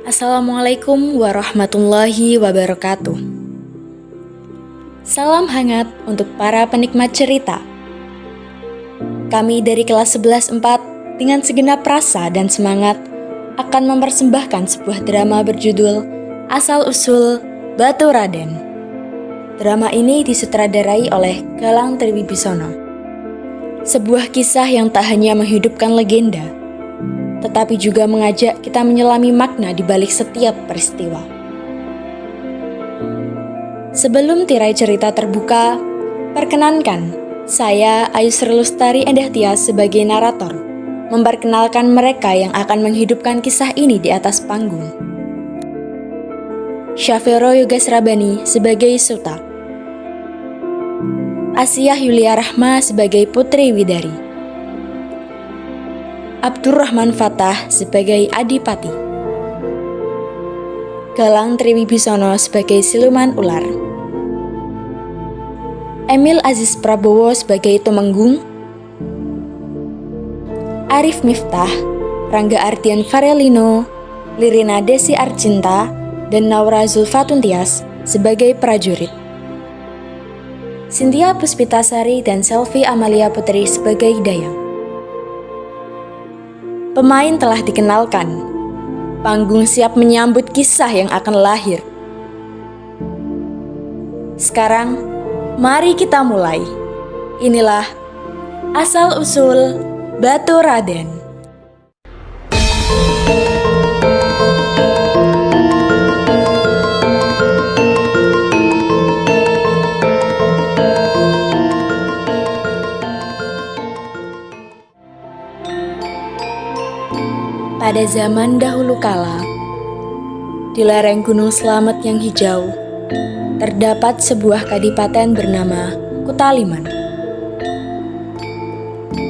Assalamualaikum warahmatullahi wabarakatuh. Salam hangat untuk para penikmat cerita. Kami dari kelas 11-4 dengan segenap rasa dan semangat akan mempersembahkan sebuah drama berjudul Asal Usul Batu Raden. Drama ini disutradarai oleh Galang Triwibisono. Sebuah kisah yang tak hanya menghidupkan legenda, tetapi juga mengajak kita menyelami makna di balik setiap peristiwa. Sebelum tirai cerita terbuka, perkenankan saya Ayu Sri Lustari Endah Tias sebagai narator memperkenalkan mereka yang akan menghidupkan kisah ini di atas panggung. Syafiro Yogasrabani sebagai Suta, Asiyah Yulia Rahma sebagai Putri Widari, Abdurrahman Fatah sebagai Adipati, Galang Triwibisono sebagai Siluman Ular, Emil Aziz Prabowo sebagai Tumenggung, Arif Miftah, Rangga Ardian Farelino, Lirina Desi Arcinta, dan Naura Zulfatun Tias sebagai prajurit, Cynthia Puspitasari dan Selvi Amalia Putri sebagai Dayang. Pemain telah dikenalkan, panggung siap menyambut kisah yang akan lahir. Sekarang, mari kita mulai. Inilah Asal Usul Batu Raden. Pada zaman dahulu kala, di lereng Gunung Slamet yang hijau, terdapat sebuah kadipaten bernama Kutaliman.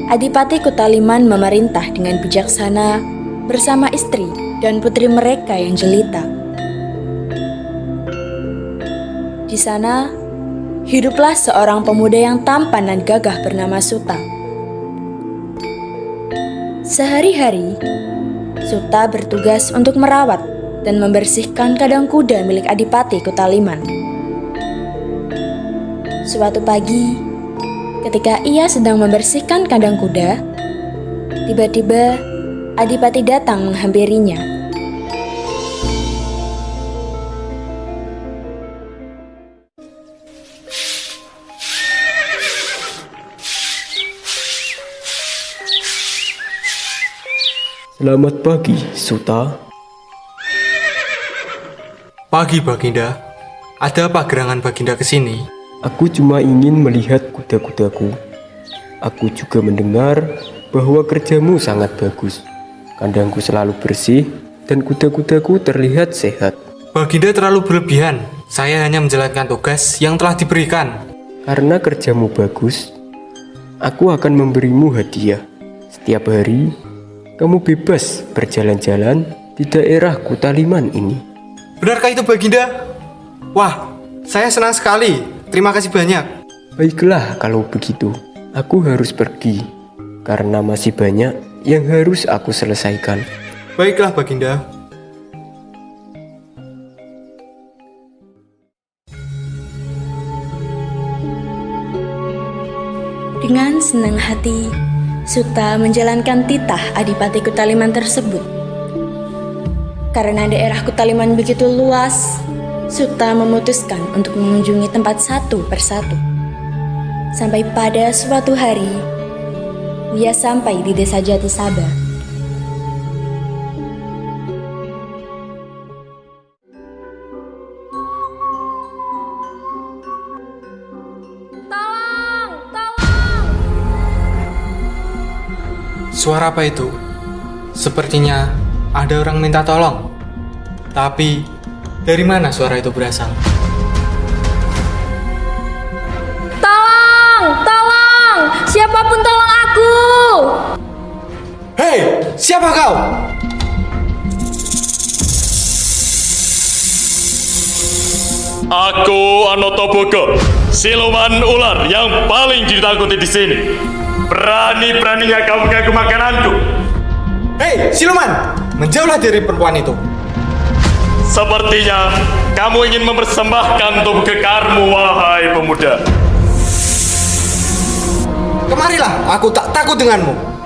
Adipati Kutaliman memerintah dengan bijaksana bersama istri dan putri mereka yang jelita. Di sana, hiduplah seorang pemuda yang tampan dan gagah bernama Suta. Sehari-hari, Suta bertugas untuk merawat dan membersihkan kandang kuda milik Adipati Kutaliman. Suatu pagi, ketika ia sedang membersihkan kandang kuda, tiba-tiba Adipati datang menghampirinya. Selamat pagi, Suta. Pagi, Baginda. Ada apa gerangan Baginda ke sini? Aku cuma ingin melihat kuda-kudaku. Aku juga mendengar bahwa kerjamu sangat bagus. Kandangku selalu bersih dan kuda-kudaku terlihat sehat. Baginda terlalu berlebihan. Saya hanya menjalankan tugas yang telah diberikan. Karena kerjamu bagus, aku akan memberimu hadiah. Setiap hari, kamu bebas berjalan-jalan di daerah Kutaliman ini. Benarkah itu, Baginda? Wah, saya senang sekali. Terima kasih banyak. Baiklah kalau begitu, aku harus pergi karena masih banyak yang harus aku selesaikan. Baiklah, Baginda. Dengan senang hati, Suta menjalankan titah Adipati Kutaliman tersebut. Karena daerah Kutaliman begitu luas, Suta memutuskan untuk mengunjungi tempat satu persatu. Sampai pada suatu hari, ia sampai di desa Jatisaba. Suara apa itu? Sepertinya ada orang minta tolong. Tapi, dari mana suara itu berasal? Tolong! Tolong! Siapapun tolong aku! Hei, siapa kau? Aku Anotobogo, siluman ular yang paling ditakuti di sini. Berani-beraninya kau mengganggu makananku. Hei, siluman! Menjauhlah dari perempuan itu. Sepertinya kamu ingin mempersembahkan tubuh kekarmu, wahai pemuda. Kemarilah, aku tak takut denganmu.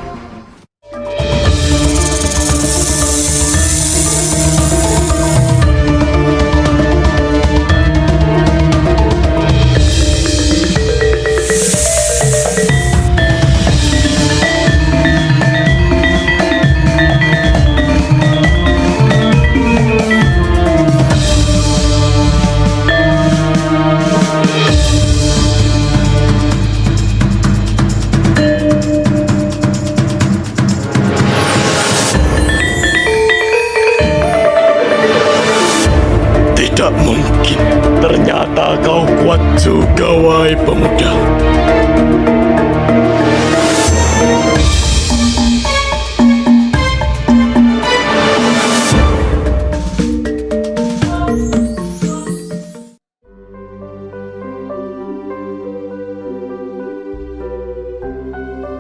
Tidak mungkin, ternyata kau kuat juga, wahai pemuda.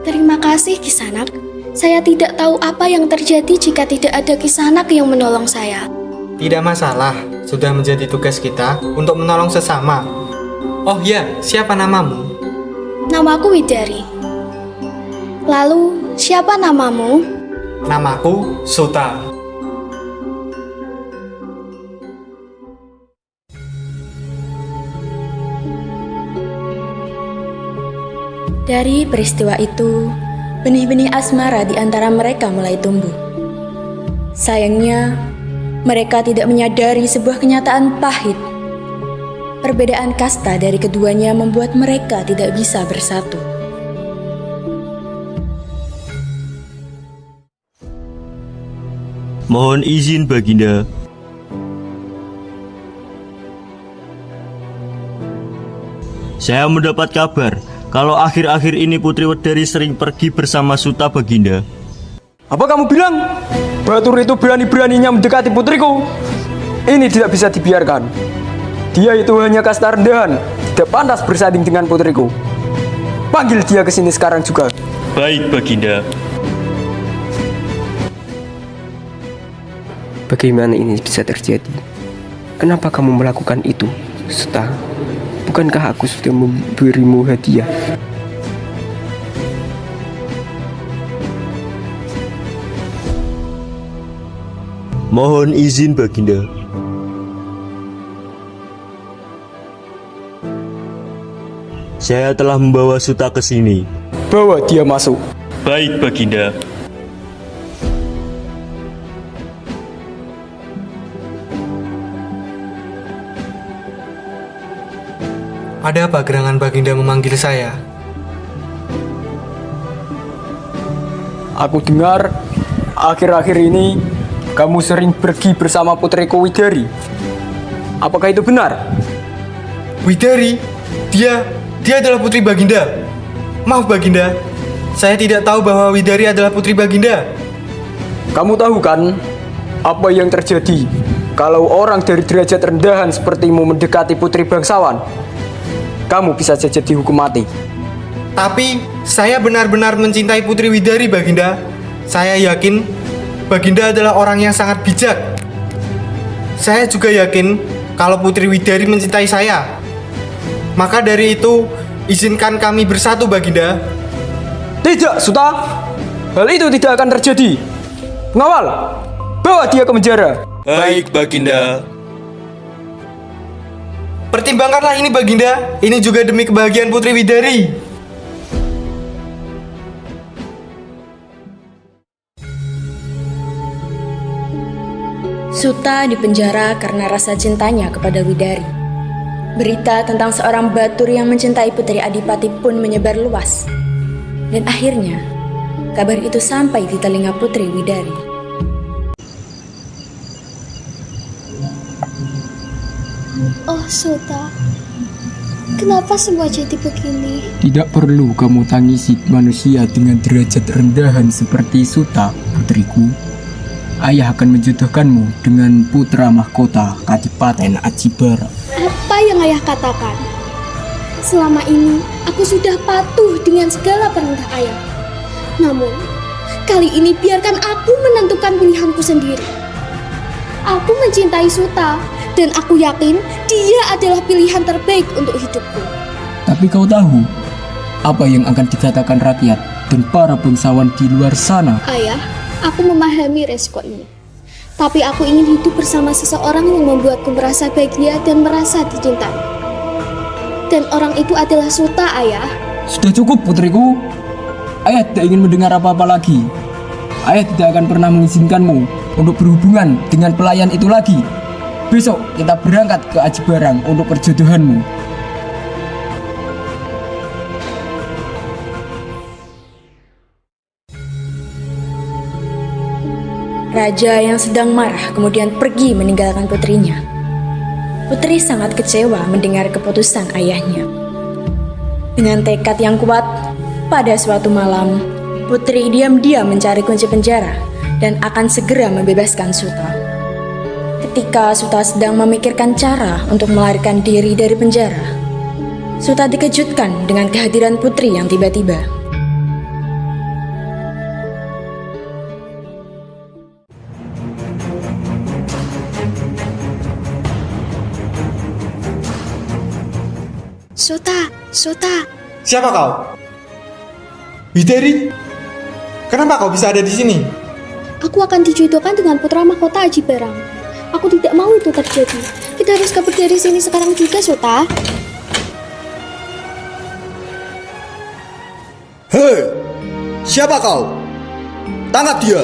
Terima kasih, Kisanak. Saya tidak tahu apa yang terjadi jika tidak ada Kisanak yang menolong saya. Tidak masalah, sudah menjadi tugas kita untuk menolong sesama. Oh ya, siapa namamu? Namaku Widari. Lalu, siapa namamu? Namaku Suta. Dari peristiwa itu, benih-benih asmara di antara mereka mulai tumbuh. Sayangnya, mereka tidak menyadari sebuah kenyataan pahit. Perbedaan kasta dari keduanya membuat mereka tidak bisa bersatu. Mohon izin, Baginda. Saya mendapat kabar kalau akhir-akhir ini Putri Widari sering pergi bersama Suta, Baginda. Apa kamu bilang? Batur itu berani-beraninya mendekati putriku. Ini tidak bisa dibiarkan. Dia itu hanya kasta rendahan, tidak pantas bersanding dengan putriku. Panggil dia ke sini sekarang juga. Baik, Baginda. Bagaimana ini bisa terjadi? Kenapa kamu melakukan itu, Suta? Bukankah aku sudah memberimu hadiah? Mohon izin, Baginda. Saya telah membawa Suta ke sini. Bawa dia masuk. Baik, Baginda. Ada apa gerangan Baginda memanggil saya? Aku dengar akhir-akhir ini kamu sering pergi bersama putriku Widari. Apakah itu benar? Widari? Dia adalah putri Baginda. Maaf Baginda, saya tidak tahu bahwa Widari adalah putri Baginda. Kamu tahu kan apa yang terjadi kalau orang dari derajat rendahan sepertimu mendekati putri bangsawan? Kamu bisa saja dihukum mati. Tapi saya benar-benar mencintai putri Widari, Baginda. Saya yakin Baginda adalah orang yang sangat bijak. Saya juga yakin kalau putri Widari mencintai saya. Maka dari itu, izinkan kami bersatu, Baginda. Tidak, Suta. Hal itu tidak akan terjadi. Pengawal, bawa dia ke penjara. Baik, Baginda. Pertimbangkanlah ini, Baginda. Ini juga demi kebahagiaan putri Widari. Suta dipenjara karena rasa cintanya kepada Widari. Berita tentang seorang batur yang mencintai Putri Adipati pun menyebar luas. Dan akhirnya, kabar itu sampai di telinga Putri Widari. Oh, Suta. Kenapa semua jadi begini? Tidak perlu kamu tangisi manusia dengan derajat rendahan seperti Suta, putriku. Ayah akan menjodohkanmu dengan putra mahkota Kadipaten Ajibara. Apa yang ayah katakan? Selama ini aku sudah patuh dengan segala perintah ayah. Namun, kali ini biarkan aku menentukan pilihanku sendiri. Aku mencintai Suta, dan aku yakin dia adalah pilihan terbaik untuk hidupku. Tapi kau tahu apa yang akan dikatakan rakyat dan para bangsawan di luar sana? Ayah, aku memahami resiko ini. Tapi aku ingin hidup bersama seseorang yang membuatku merasa bahagia dan merasa dicintai. Dan orang itu adalah Suta, Ayah. Sudah cukup, putriku. Ayah tidak ingin mendengar apa-apa lagi. Ayah tidak akan pernah mengizinkanmu untuk berhubungan dengan pelayan itu lagi. Besok kita berangkat ke Aji Barang untuk perjodohanmu. Raja yang sedang marah kemudian pergi meninggalkan putrinya. Putri sangat kecewa mendengar keputusan ayahnya. Dengan tekad yang kuat, pada suatu malam, Putri diam-diam mencari kunci penjara dan akan segera membebaskan Suta. Ketika Suta sedang memikirkan cara untuk melarikan diri dari penjara, Suta dikejutkan dengan kehadiran Putri yang tiba-tiba. Suta. Siapa kau? Widari? Kenapa kau bisa ada di sini? Aku akan dijodohkan dengan putra mahkota Aji Barang. Aku tidak mau itu terjadi. Kita harus kabur dari sini sekarang juga, Suta. Hei, siapa kau? Tangkap dia.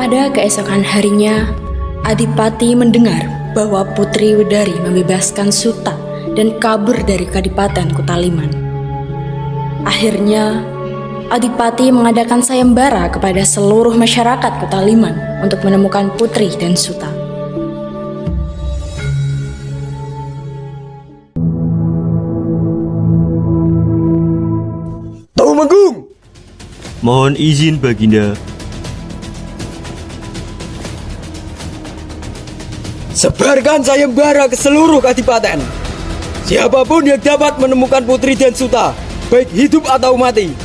Pada keesokan harinya, Adipati mendengar bahwa Putri Widari membebaskan Suta dan kabur dari Kadipaten Kutaliman. Akhirnya, Adipati mengadakan sayembara kepada seluruh masyarakat Kutaliman untuk menemukan Putri dan Suta. Tumenggung! Mohon izin, Baginda. Sebarkan sayembara ke seluruh kadipaten. Siapapun yang dapat menemukan Putri dan Suta, baik hidup atau mati,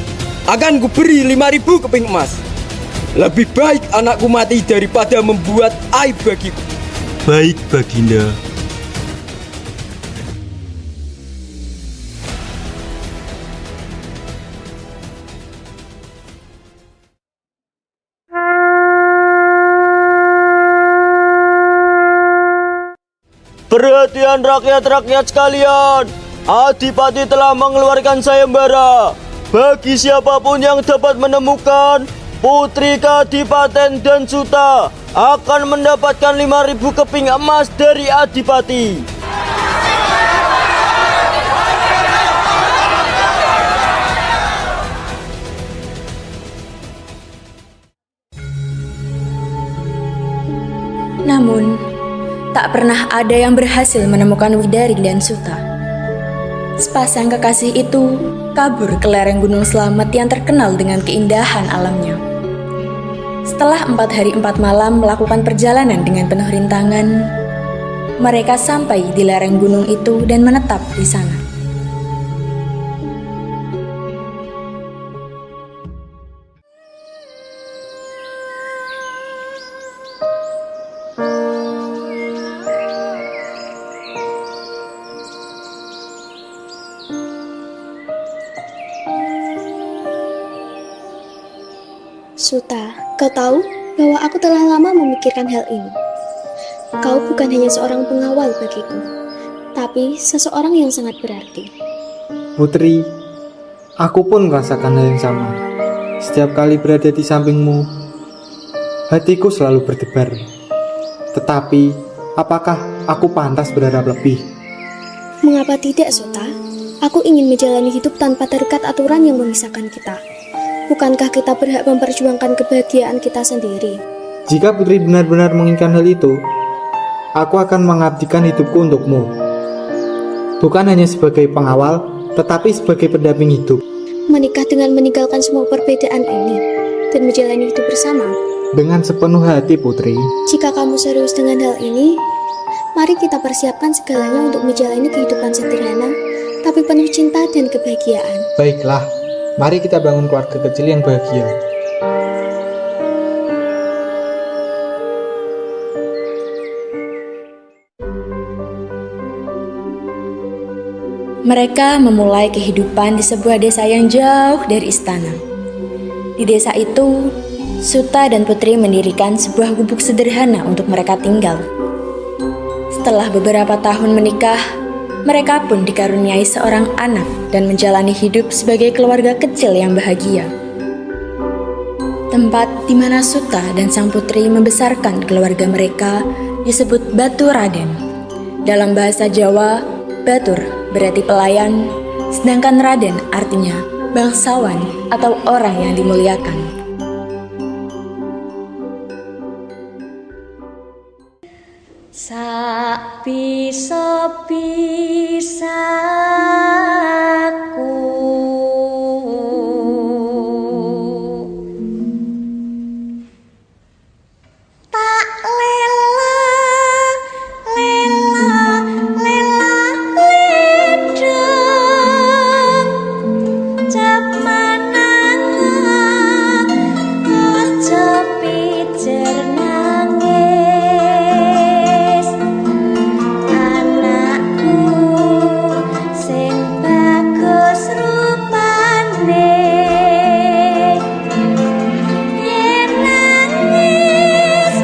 akan kuberi 5.000 keping emas. Lebih baik anakku mati daripada membuat aib bagiku. Baik, Baginda. Perhatian rakyat-rakyat sekalian, Adipati telah mengeluarkan sayembara. Bagi siapapun yang dapat menemukan Putri Kadipaten dan Suta akan mendapatkan 5.000 keping emas dari Adipati. Namun, tak pernah ada yang berhasil menemukan Widari dan Suta. Sepasang kekasih itu kabur ke lereng Gunung Slamet yang terkenal dengan keindahan alamnya. Setelah 4 hari 4 malam melakukan perjalanan dengan penuh rintangan, mereka sampai di lereng gunung itu dan menetap di sana. Suta, kau tahu bahwa aku telah lama memikirkan hal ini. Kau bukan hanya seorang pengawal bagiku, tapi seseorang yang sangat berarti. Putri, aku pun merasakan hal yang sama. Setiap kali berada di sampingmu, hatiku selalu berdebar. Tetapi, apakah aku pantas berharap lebih? Mengapa tidak, Suta? Aku ingin menjalani hidup tanpa terikat aturan yang memisahkan kita. Bukankah kita berhak memperjuangkan kebahagiaan kita sendiri? Jika Putri benar-benar menginginkan hal itu, aku akan mengabdikan hidupku untukmu. Bukan hanya sebagai pengawal, tetapi sebagai pendamping hidup. Menikah dengan meninggalkan semua perbedaan ini dan menjalani hidup bersama. Dengan sepenuh hati, Putri. Jika kamu serius dengan hal ini, mari kita persiapkan segalanya untuk menjalani kehidupan sederhana, tapi penuh cinta dan kebahagiaan. Baiklah, mari kita bangun keluarga kecil yang bahagia. Mereka memulai kehidupan di sebuah desa yang jauh dari istana. Di desa itu, Suta dan Putri mendirikan sebuah gubuk sederhana untuk mereka tinggal. Setelah beberapa tahun menikah, mereka pun dikaruniai seorang anak dan menjalani hidup sebagai keluarga kecil yang bahagia. Tempat di mana Suta dan sang putri membesarkan keluarga mereka disebut Batu Raden. Dalam bahasa Jawa, Batur berarti pelayan, sedangkan Raden artinya bangsawan atau orang yang dimuliakan. Sak bisa-bisaku tak ledeng cap mananga aja pijer nangis anakku sing bagus rupane yen nangis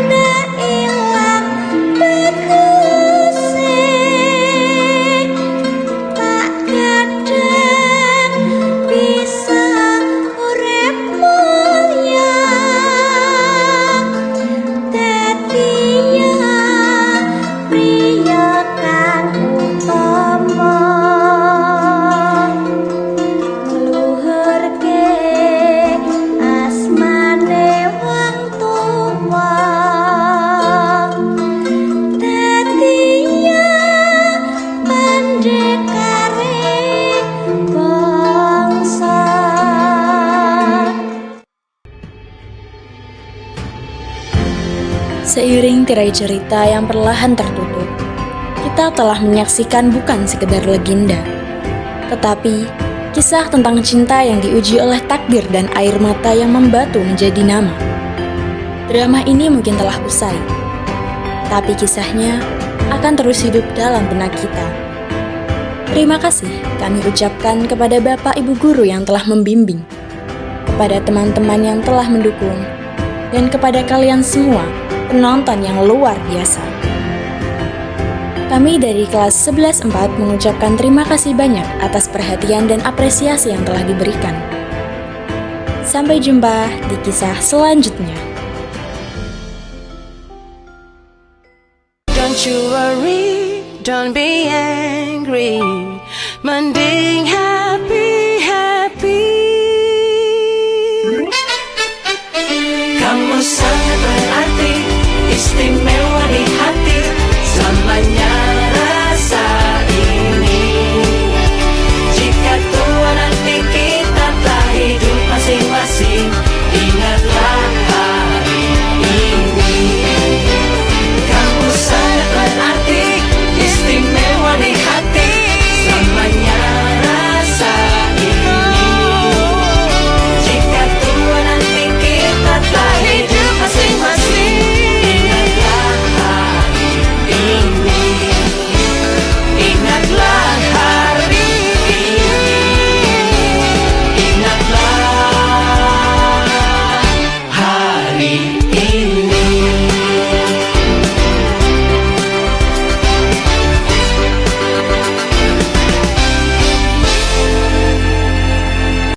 ndak ilang baguse tak kadang bisa urip mulya dadi priya kang utama ngluhurke asmane wong tuwa dadi pendekare bangsa. Seiring tirai cerita yang perlahan tertutup, kita telah menyaksikan bukan sekedar legenda, tetapi kisah tentang cinta yang diuji oleh takdir dan air mata yang membatu menjadi nama. Drama ini mungkin telah usai, tapi kisahnya akan terus hidup dalam benak kita. Terima kasih kami ucapkan kepada Bapak Ibu Guru yang telah membimbing, kepada teman-teman yang telah mendukung, dan kepada kalian semua penonton yang luar biasa. Kami dari kelas 11-4 mengucapkan terima kasih banyak atas perhatian dan apresiasi yang telah diberikan. Sampai jumpa di kisah selanjutnya. Don't you worry, don't be angry. Monday